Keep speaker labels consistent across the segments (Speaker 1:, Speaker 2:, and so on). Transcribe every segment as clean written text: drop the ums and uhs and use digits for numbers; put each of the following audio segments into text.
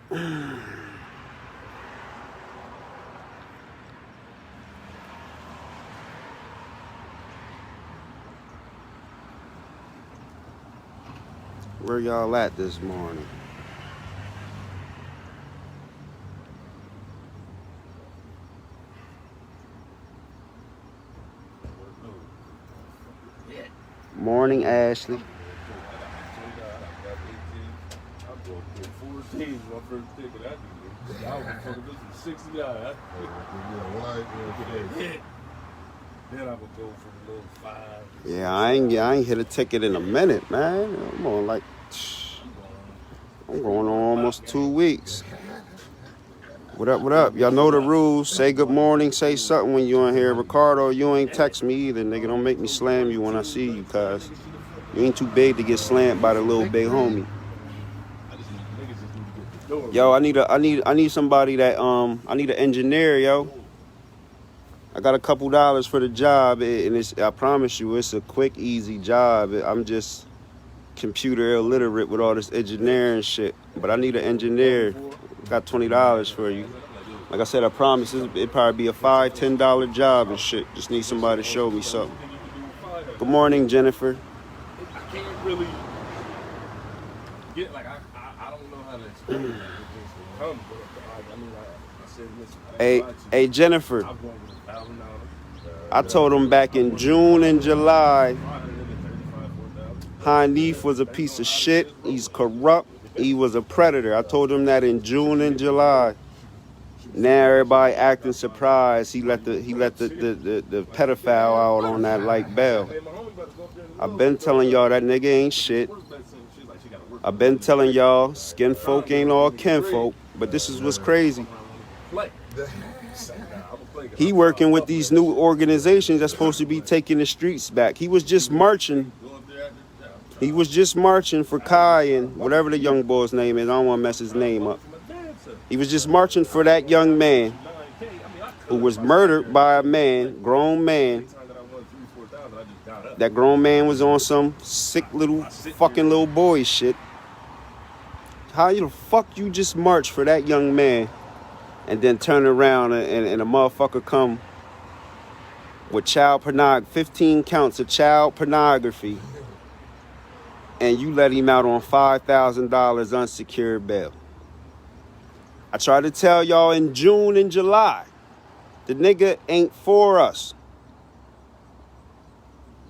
Speaker 1: Where y'all at this morning? Morning, Ashley. Yeah, I ain't hit a ticket in a minute, man. I'm on like, I'm going on almost 2 weeks. What up, what up? Y'all know the rules. Say good morning, say something when you in here. Ricardo, you ain't text me either, nigga. Don't make me slam you when I see you, cuz you ain't too big to get slammed by the little big homie. Yo, I need somebody that I need an engineer, yo. I got a couple dollars for the job, and I promise you, it's a quick, easy job. I'm just computer illiterate with all this engineering shit, but I need an engineer. Got $20 for you. Like I said, I promise it'd probably be a $5, $10 job and shit. Just need somebody to show me something. Good morning, Jennifer.
Speaker 2: I can't really get, like, I don't know how to explain it. I mean, I said, listen.
Speaker 1: Hey, Jennifer. I told him back in June and July, Hanif was a piece of shit. He's corrupt. He was a predator. I told him that in June and July. Now everybody acting surprised. He let the pedophile out on that light bail. I've been telling y'all that nigga ain't shit. I've been telling y'all skin folk ain't all kinfolk. But this is what's crazy. He working with these new organizations that's supposed to be taking the streets back. He was just marching. He was just marching for Kai and whatever the young boy's name is. I don't want to mess his name up. He was just marching for that young man who was murdered by a man, grown man. That grown man was on some sick little fucking little boy shit. How the fuck you just march for that young man and then turn around and a motherfucker come with child pornography, 15 counts of child pornography, and you let him out on $5,000 unsecured bail? I tried to tell y'all in June and July, the nigga ain't for us.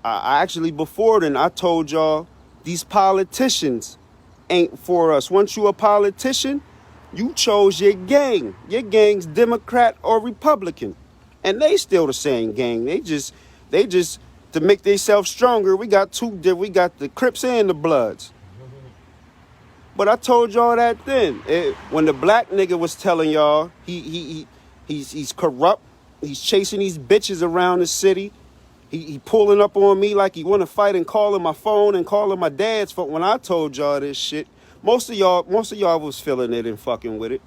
Speaker 1: I actually, before then, I told y'all these politicians ain't for us. Once you a politician, you chose your gang. Your gang's Democrat or Republican. And they still the same gang. They just to make themselves stronger, we got the Crips and the Bloods. But I told y'all that then. When the black nigga was telling y'all he's corrupt, he's chasing these bitches around the city. He pulling up on me like he want to fight and calling my phone and calling my dad's phone. When I told y'all this shit, most of y'all was feeling it and fucking with it.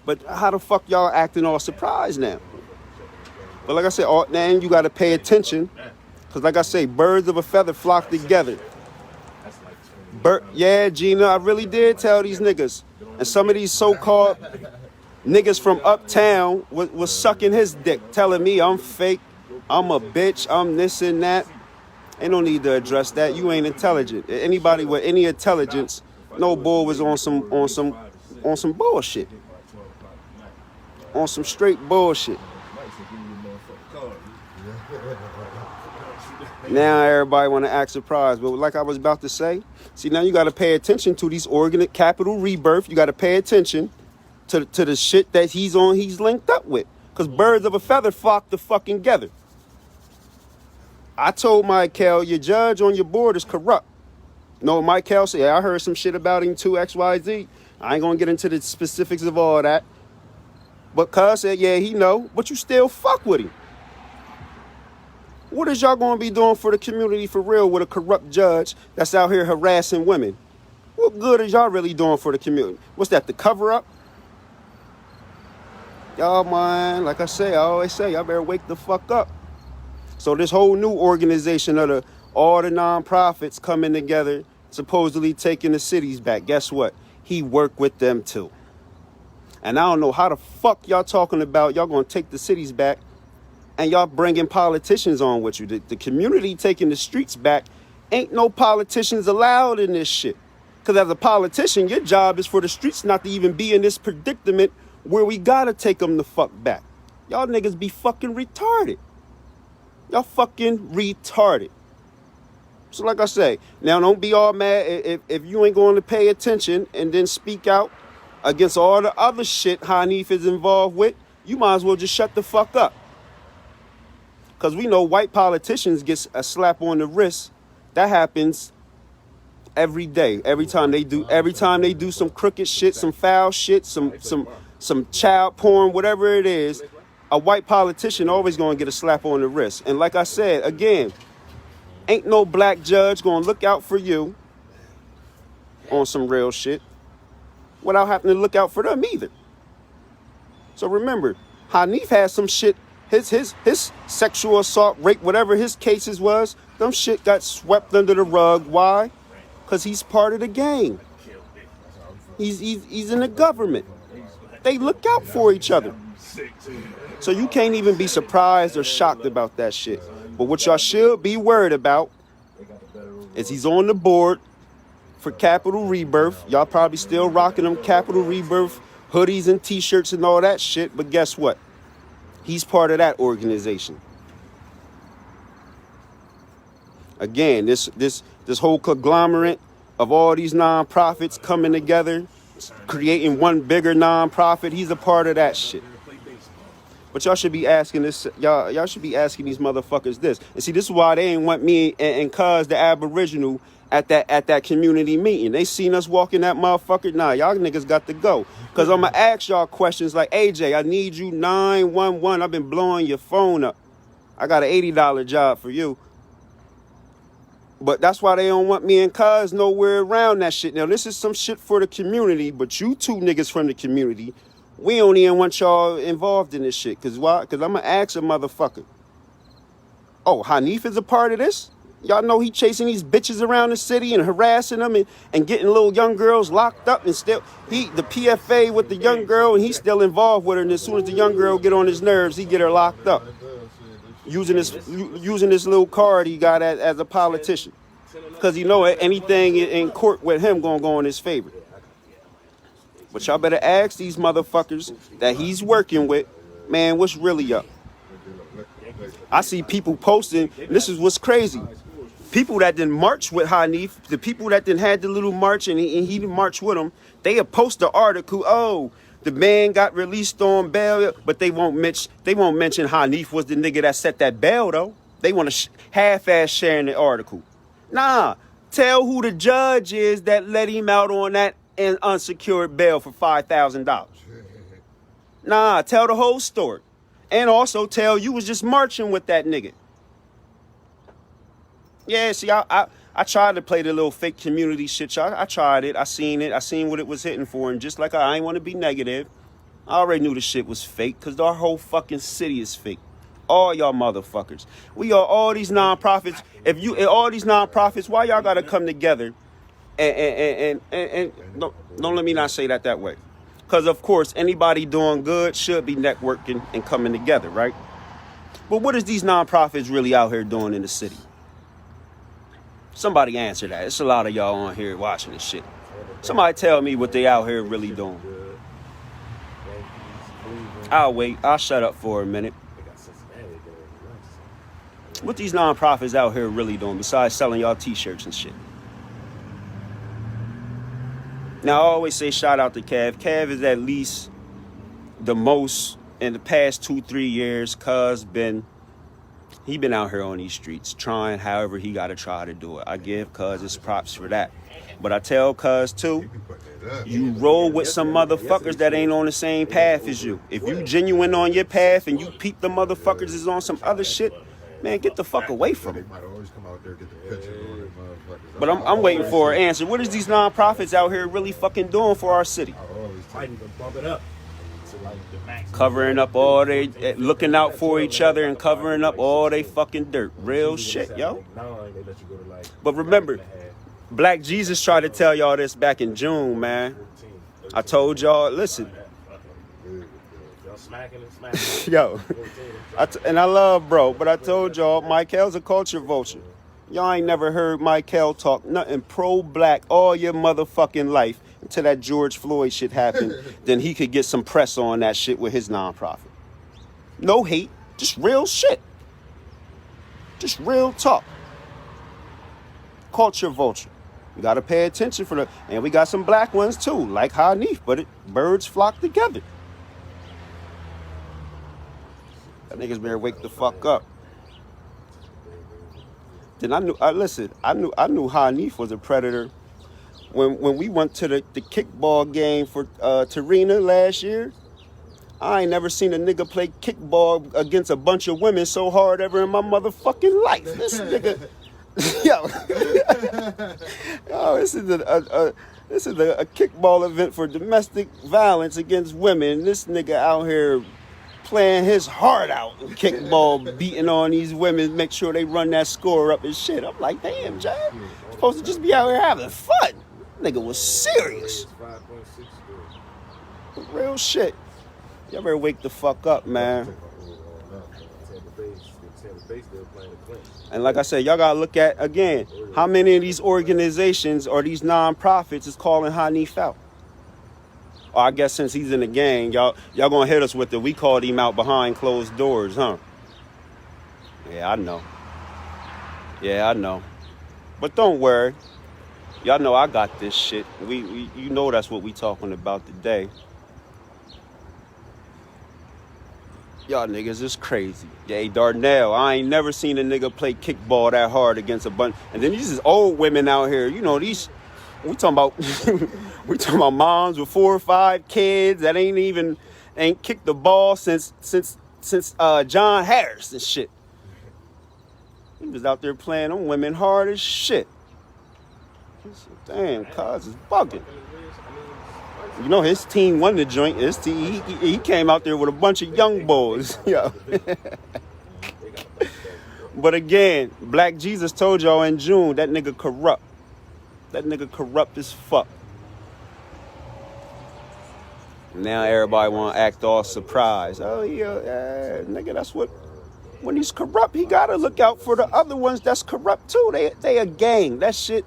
Speaker 1: But how the fuck y'all acting all surprised now? But like I said, now you got to pay attention. Because like I say, birds of a feather flock together. Yeah, Gina, I really did tell these niggas. And some of these so-called niggas from uptown was sucking his dick, telling me I'm fake, I'm a bitch, I'm this and that. Ain't no need to address that. You ain't intelligent. Anybody with any intelligence, no boy was on some bullshit. On some straight bullshit. Now everybody want to act surprised. But like I was about to say, see, now you got to pay attention to these Capital Rebirth. You got to pay attention to the shit that he's linked up with. Because birds of a feather flock the fucking together. I told Michael, your judge on your board is corrupt. No, Michael said, yeah, I heard some shit about him too, XYZ. I ain't going to get into the specifics of all that. But Cuz said, yeah, he know, but you still fuck with him. What is y'all going to be doing for the community for real with a corrupt judge that's out here harassing women? What good is y'all really doing for the community? What's that, the cover up? Y'all, man, like I always say, y'all better wake the fuck up. So this whole new organization of all the nonprofits coming together, supposedly taking the cities back. Guess what? he worked with them too. And I don't know how the fuck y'all talking about y'all gonna take the cities back and y'all bringing politicians on with you. The community taking the streets back. Ain't no politicians allowed in this shit. Because as a politician, your job is for the streets not to even be in this predicament where we gotta take them the fuck back. Y'all niggas be fucking retarded. Y'all fucking retarded. So like I say, now don't be all mad if you ain't going to pay attention and then speak out against all the other shit Hanif is involved with. You might as well just shut the fuck up. Because we know white politicians get a slap on the wrist. That happens every day. Every time they do some crooked shit, some foul shit, some child porn, whatever it is, a white politician always going to get a slap on the wrist. And like I said, again, ain't no black judge going to look out for you on some real shit without having to look out for them either. So remember, Hanif has some shit, his sexual assault, rape, whatever his cases was, them shit got swept under the rug. Why? Because he's part of the gang. He's in the government. They look out for each other. So you can't even be surprised or shocked about that shit. But what y'all should be worried about is he's on the board for Capital Rebirth. Y'all probably still rocking them Capital Rebirth hoodies and t-shirts and all that shit. But guess what? He's part of that organization. Again, this whole conglomerate of all these nonprofits coming together, creating one bigger nonprofit, he's a part of that shit. But y'all should be asking this, y'all should be asking these motherfuckers this. And see, this is why they ain't want me and Cuz the Aboriginal at that community meeting. They seen us walking that motherfucker. Nah, y'all niggas got to go. Cause I'm gonna ask y'all questions like, AJ, I need you 911. I've been blowing your phone up. I got an $80 job for you. But that's why they don't want me and Cuz nowhere around that shit. Now, this is some shit for the community, but you two niggas from the community, we don't even want y'all involved in this shit. Cause why? Cause I'm gonna ask a motherfucker. Oh, Hanif is a part of this? Y'all know he chasing these bitches around the city and harassing them and getting little young girls locked up and still, the PFA with the young girl and he's still involved with her. And as soon as the young girl get on his nerves, he get her locked up. Using this little card he got as a politician. Because you know anything in court with him gonna go in his favor. But y'all better ask these motherfuckers that he's working with, man, what's really up? I see people posting, this is what's crazy. People that didn't march with Hanif, the people that didn't had the little march and he didn't march with them, they have posted the article, oh, the man got released on bail, but they won't mention Hanif was the nigga that set that bail though. They want to half-ass sharing the article. Nah, tell who the judge is that let him out on that and unsecured bail for $5,000. Nah, tell the whole story. And also tell you was just marching with that nigga. Yeah, see, I tried to play the little fake community shit, y'all. I tried it. I seen what it was hitting for. And just like I ain't want to be negative, I already knew the shit was fake because our whole fucking city is fake. All y'all motherfuckers. We are all these nonprofits. All these nonprofits, why y'all got to come together and don't let me not say that way. Because, of course, anybody doing good should be networking and coming together, right? But what is these nonprofits really out here doing in the city? Somebody answer that. It's a lot of y'all on here watching this shit. Somebody tell me what they out here really doing. I'll wait. I'll shut up for a minute. What these nonprofits out here really doing besides selling y'all t-shirts and shit? Now, I always say shout out to Cav. Cav is at least the most in the past 2-3 years. Cuz he been out here on these streets trying however he got to try to do it. I give Cuz his props for that. But I tell Cuz too, you roll with some motherfuckers that ain't on the same path as you. If you genuine on your path and you peep the motherfuckers is on some other shit, man, get the fuck away from it. But I'm waiting for an answer. What is these nonprofits out here really fucking doing for our city? Covering up all they, looking out for each other and covering up all they fucking dirt. Real shit, yo. But remember, Black Jesus tried to tell y'all this back in June, man. I told y'all, listen.
Speaker 2: Y'all smacking and smacking.
Speaker 1: Yo, and I love bro, but I told y'all, Michael's a culture vulture. Y'all ain't never heard Michael talk nothing pro-black all your motherfucking life until that George Floyd shit happened. Then he could get some press on that shit with his nonprofit. No hate, just real shit. Just real talk. Culture vulture. You gotta pay attention for the, and we got some black ones too, like Hanif, but birds flock together. That niggas better wake the fuck up. Then I knew Hanif was a predator when we went to the kickball game for Tarina last year. I ain't never seen a nigga play kickball against a bunch of women so hard ever in my motherfucking life. This nigga, yo, this is a kickball event for domestic violence against women. This nigga out here playing his heart out in kickball, beating on these women, make sure they run that score up and shit. I'm like, damn, Jay, supposed to just be out here having fun. Nigga was serious. Real shit. Y'all better wake the fuck up, man. And like I said, y'all gotta look at, again, how many of these organizations or these non-profits is calling Hanif out? Or I guess since he's in the gang, y'all gonna hit us with the, we called him out behind closed doors, huh? Yeah, I know. Yeah, I know. But don't worry. Y'all know I got this shit. You know that's what we talking about today. Y'all niggas is crazy. Yeah, Darnell, I ain't never seen a nigga play kickball that hard against a bunch. And then these is old women out here. You know, these, we talking about moms with 4 or 5 kids that ain't kicked the ball since John Harris and shit. He was out there playing them women hard as shit. Damn, cuz is bugging. You know, his team won the joint. His team, he came out there with a bunch of young boys. Yeah. But again, Black Jesus told y'all in June, that nigga corrupt. That nigga corrupt as fuck. Now everybody want to act all surprised. Oh, yeah, nigga, that's what... When he's corrupt, he got to look out for the other ones that's corrupt, too. They a gang. That shit...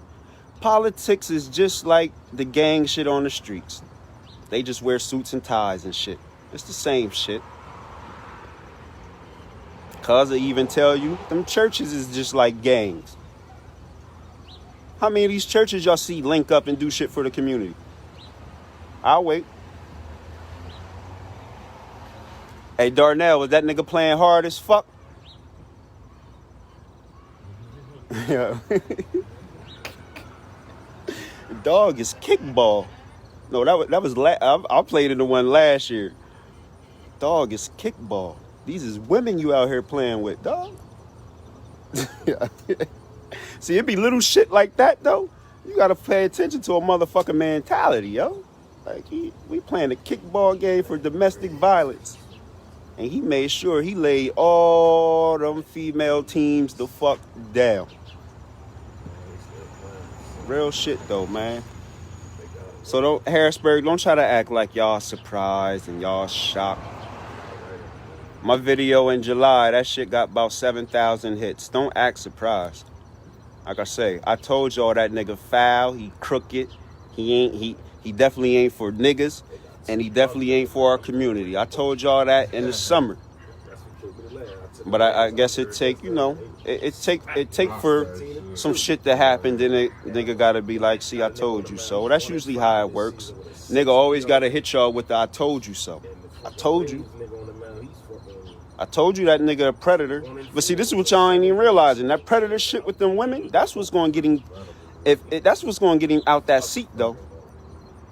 Speaker 1: Politics is just like the gang shit on the streets. They just wear suits and ties and shit. It's the same shit. Cause I even tell you, them churches is just like gangs. How many of these churches y'all see link up and do shit for the community? I'll wait. Hey, Darnell, was that nigga playing hard as fuck? Yeah. Dog is kickball. No, that was I played in the one last year. Dog is kickball. These is women you out here playing with, dog. See, it be little shit like that though. You gotta pay attention to a motherfucking mentality, yo. Like we playing a kickball game for domestic violence, and he made sure he laid all them female teams the fuck down. Real shit though, man. So Harrisburg, don't try to act like y'all surprised and y'all shocked. My video in July, that shit got about 7,000 hits. Don't act surprised. Like I say, I told y'all that nigga foul, he crooked, he definitely ain't for niggas, and he definitely ain't for our community. I told y'all that in the summer. But I guess it take, you know, it take for some shit to happen, then nigga gotta be like, see, I told you so. That's usually how it works. Nigga always gotta hit y'all with the I told you so. I told you. I told you that nigga a predator. But see, this is what y'all ain't even realizing. That predator shit with them women, that's what's gonna get him, that's what's gonna get him out that seat though.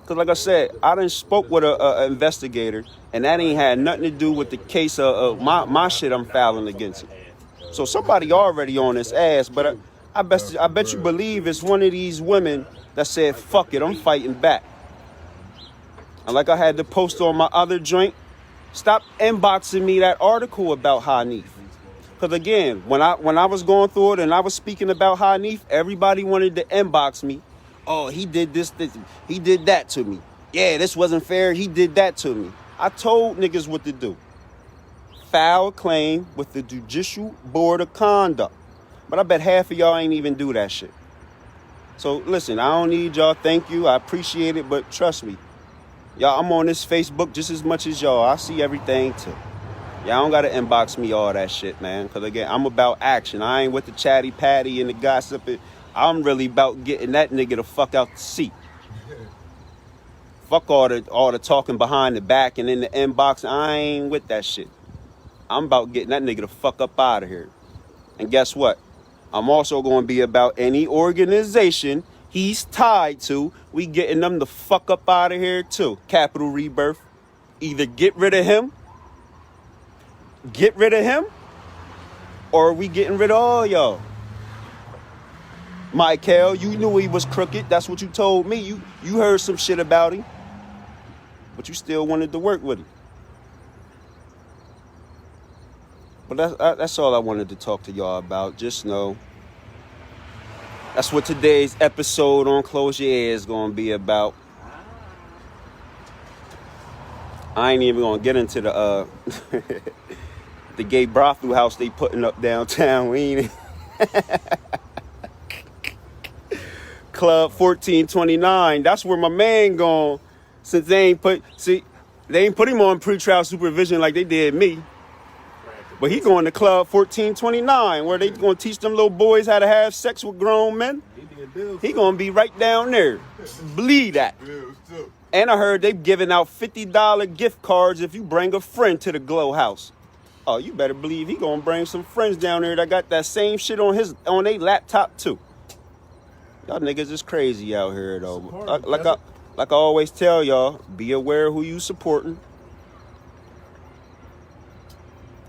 Speaker 1: Cause like I said, I done spoke with a investigator, and that ain't had nothing to do with the case of my shit I'm filing against him. So somebody already on his ass, but I bet you believe it's one of these women that said, fuck it, I'm fighting back. And like I had to post on my other joint, stop inboxing me that article about Hanif. Because again, when I was going through it and I was speaking about Hanif, everybody wanted to inbox me. Oh, he did this, he did that to me. Yeah, this wasn't fair. He did that to me. I told niggas what to do. File a claim with the Judicial Board of Conduct. But I bet half of y'all ain't even do that shit. So listen, I don't need y'all. Thank you. I appreciate it. But trust me, y'all, I'm on this Facebook just as much as y'all. I see everything too. Y'all don't got to inbox me all that shit, man. Because again, I'm about action. I ain't with the chatty patty and the gossip. I'm really about getting that nigga the fuck out the seat. Fuck all the talking behind the back and in the inbox. I ain't with that shit. I'm about getting that nigga the fuck up out of here. And guess what? I'm also going to be about any organization he's tied to. We getting them the fuck up out of here too. Capital Rebirth. Either get rid of him, or we getting rid of all y'all. Michael, you knew he was crooked. That's what you told me. You heard some shit about him. But you still wanted to work with him. But that's all I wanted to talk to y'all about. Just know that's what today's episode on Close Your Ears is going to be about. I ain't even going to get into the the gay brothel house they putting up downtown. We ain't Club 1429. That's where my man gone. Since they ain't put him on pretrial supervision like they did me. But he going to Club 1429, where they going to teach them little boys how to have sex with grown men. He going to be right down there. Believe that. And I heard they giving out $50 gift cards if you bring a friend to the Glow House. Oh, you better believe he going to bring some friends down there that got that same shit on their laptop too. Y'all niggas is crazy out here though. Like I always tell y'all, be aware who you supporting.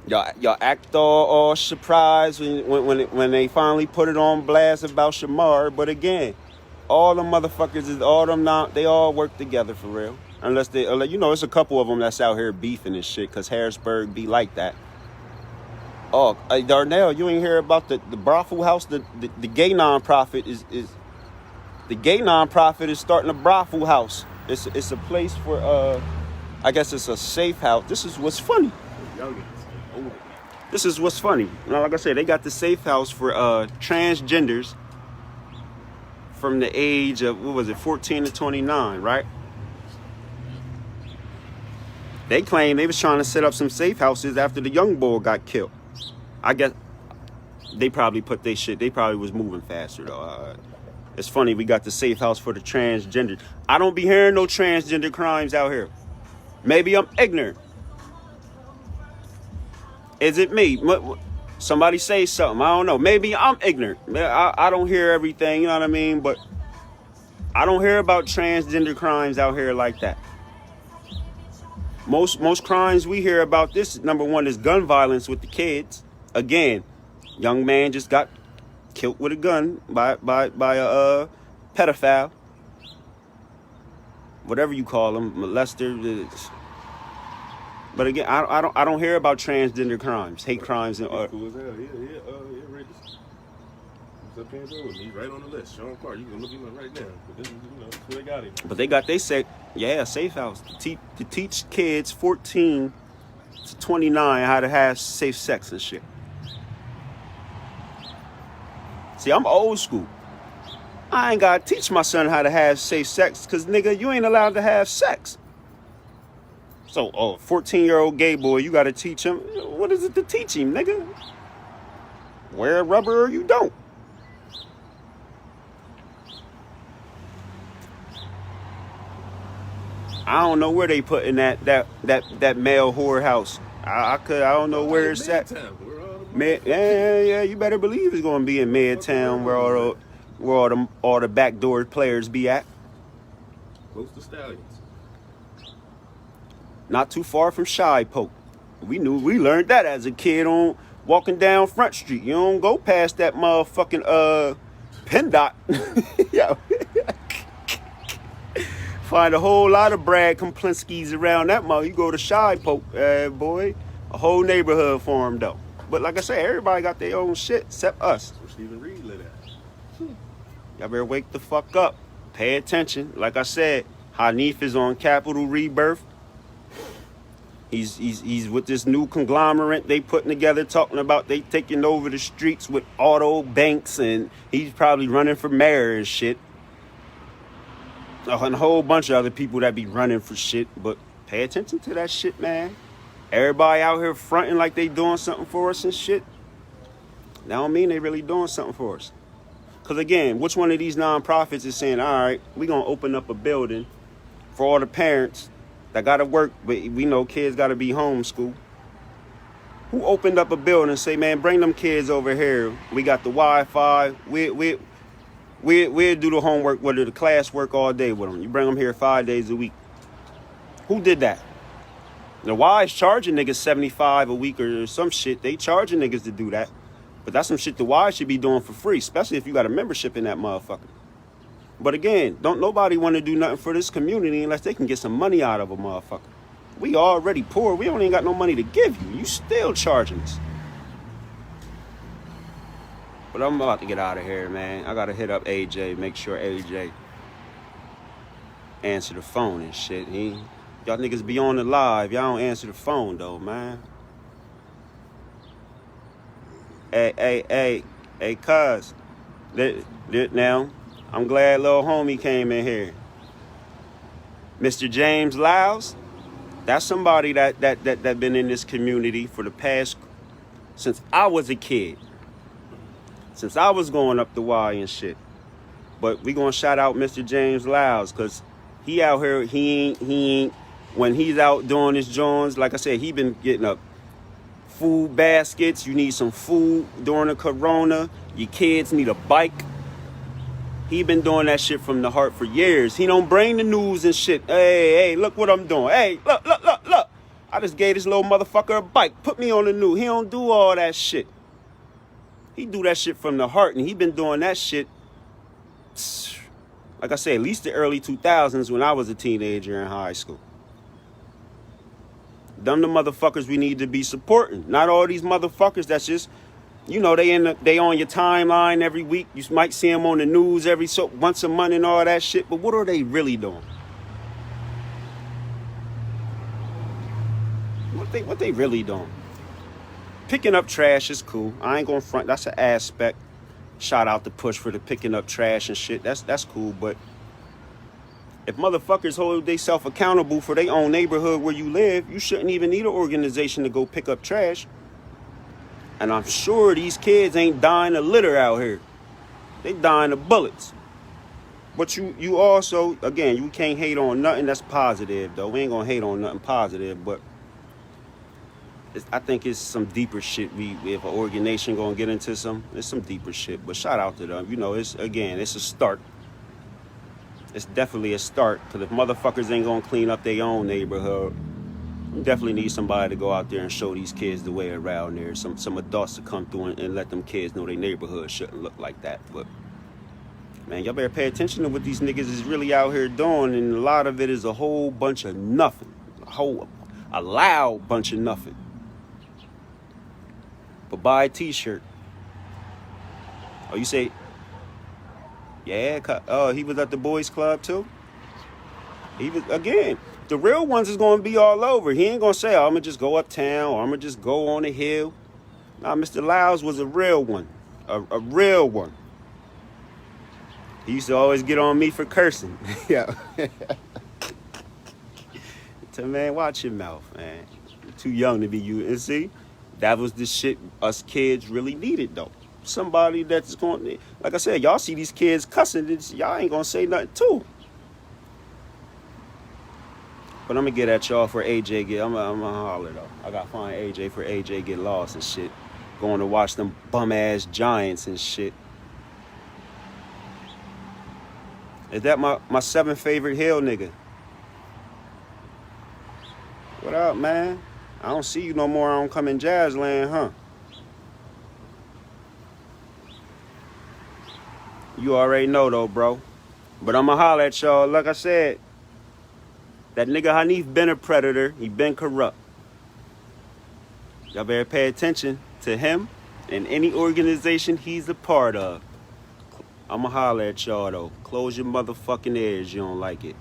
Speaker 1: Y'all act all surprised when they finally put it on blast about Shamar. But again, all them motherfuckers they all work together for real. Unless it's a couple of them that's out here beefing and shit, because Harrisburg be like that. Oh, Darnell, you ain't hear about the brothel house? The gay nonprofit is the gay nonprofit is starting a brothel house. It's a place for I guess it's a safe house. This is what's funny. This is what's funny. Like I said, they got the safe house for transgenders from the age of 14 to 29, right? They claim they was trying to set up some safe houses after the young boy got killed. I guess they probably put their shit. They probably was moving faster though. It's funny, we got the safe house for the transgender. I don't be hearing no transgender crimes out here. Maybe I'm ignorant. Is it me? Somebody say something. I don't know. Maybe I'm ignorant. I don't hear everything, you know what I mean? But I don't hear about transgender crimes out here like that. Most crimes we hear about this, number one, is gun violence with the kids. Again, young man just got killed with a gun by a pedophile. Whatever you call them, molester. But again, I don't hear about transgender crimes, hate crimes, and
Speaker 2: cool as hell. Rick. He's up here with me. He's right on the list. Sean Clark, you can look him up right now. But this is, that's where they got him.
Speaker 1: But they got safe house to teach kids 14 to 29 how to have safe sex and shit. See, I'm old school. I ain't gotta teach my son how to have safe sex, cause nigga, you ain't allowed to have sex. So, 14-year-old gay boy, you gotta teach him. What is it to teach him, nigga? Wear rubber or you don't. I don't know where they putting that male whorehouse. I don't know where it's at. Yeah, you better believe it's gonna be in Midtown, where all the backdoor players be at.
Speaker 2: Close to Stallions.
Speaker 1: Not too far from Shy Poke. We learned that as a kid on walking down Front Street. You don't go past that motherfucking PennDOT. Yo. Find a whole lot of Brad Komplinskis around that mother. You go to Shy Poke, boy. A whole neighborhood for him though. But like I said, everybody got their own shit except us.
Speaker 2: That's what Stephen Reed lit at.
Speaker 1: Y'all better wake the fuck up. Pay attention. Like I said, Hanif is on Capital Rebirth. He's with this new conglomerate they putting together, talking about they taking over the streets with auto banks, and he's probably running for mayor and shit. And a whole bunch of other people that be running for shit. But pay attention to that shit, man. Everybody out here fronting like they doing something for us and shit. That don't mean they really doing something for us. Because again, which one of these nonprofits is saying, all right, we're going to open up a building for all the parents that got to work, but we know kids got to be homeschooled. Who opened up a building and say, man, bring them kids over here. We got the Wi-Fi. We'll do the homework, whether the class work all day with them. You bring them here 5 days a week. Who did that? The Y's charging niggas $75 a week or some shit. They charging niggas to do that. But that's some shit the Y should be doing for free, especially if you got a membership in that motherfucker. But again, don't nobody want to do nothing for this community unless they can get some money out of a motherfucker. We already poor. We don't even got no money to give you. You still charging us. But I'm about to get out of here, man. I got to hit up AJ, make sure AJ answer the phone and shit. Y'all niggas be on the live. Y'all don't answer the phone, though, man. Hey, cuz. Now, I'm glad little homie came in here. Mr. James Lyles, that's somebody that been in this community for the past, since I was a kid. Since I was going up the Y and shit. But we gonna shout out Mr. James Lyles, cause he out here, he ain't, when he's out doing his joints, like I said, he been getting up food baskets. You need some food during the corona. Your kids need a bike. He been doing that shit from the heart for years. He don't bring the news and shit. Hey, look what I'm doing. Hey, look. I just gave this little motherfucker a bike. Put me on the news. He don't do all that shit. He do that shit from the heart, and he been doing that shit, like I said, at least the early 2000s when I was a teenager in high school. Them the motherfuckers we need to be supporting. Not all these motherfuckers that's just, you know, they on your timeline every week. You might see them on the news once a month and all that shit. But what are they really doing? What they really doing? Picking up trash is cool. I ain't gonna front. That's an aspect. Shout out to Push for the picking up trash and shit. That's cool. But if motherfuckers hold themselves accountable for their own neighborhood where you live, you shouldn't even need an organization to go pick up trash. And I'm sure these kids ain't dying of litter out here. They dying of bullets. But you also, again, you can't hate on nothing that's positive, though. We ain't gonna hate on nothing positive, but I think it's some deeper shit. If an organization gonna get into it's some deeper shit. But shout out to them. You know, it's a start. It's definitely a start. Because if motherfuckers ain't gonna clean up their own neighborhood, you definitely need somebody to go out there and show these kids the way around there. Some adults to come through and let them kids know their neighborhood shouldn't look like that. But man, y'all better pay attention to what these niggas is really out here doing. And a lot of it is a whole bunch of nothing. A loud bunch of nothing. But buy a t-shirt. Oh, you say, yeah, he was at the boys club too? He was, again, the real ones is going to be all over. He ain't going to say, I'm going to just go uptown or I'm going to just go on the hill. Nah, Mr. Lyles was a real one. A real one. He used to always get on me for cursing. Yeah. Tell man, watch your mouth, man. You're too young to be you. And see, that was the shit us kids really needed, though. Somebody that's going to, like I said, y'all see these kids cussing, y'all ain't going to say nothing too. But I'm going to get at y'all for AJ I'm going to holler, though. I got to find AJ for AJ get lost and shit. Going to watch them bum-ass Giants and shit. Is that my seventh favorite Hill nigga? What up, man? I don't see you no more. I don't come in Jazzland, huh? You already know, though, bro. But I'm going to holler at y'all. Like I said, that nigga Hanif been a predator. He been corrupt. Y'all better pay attention. to him and any organization he's a part of. I'ma holler at y'all though. Close your motherfucking ears, you don't like it.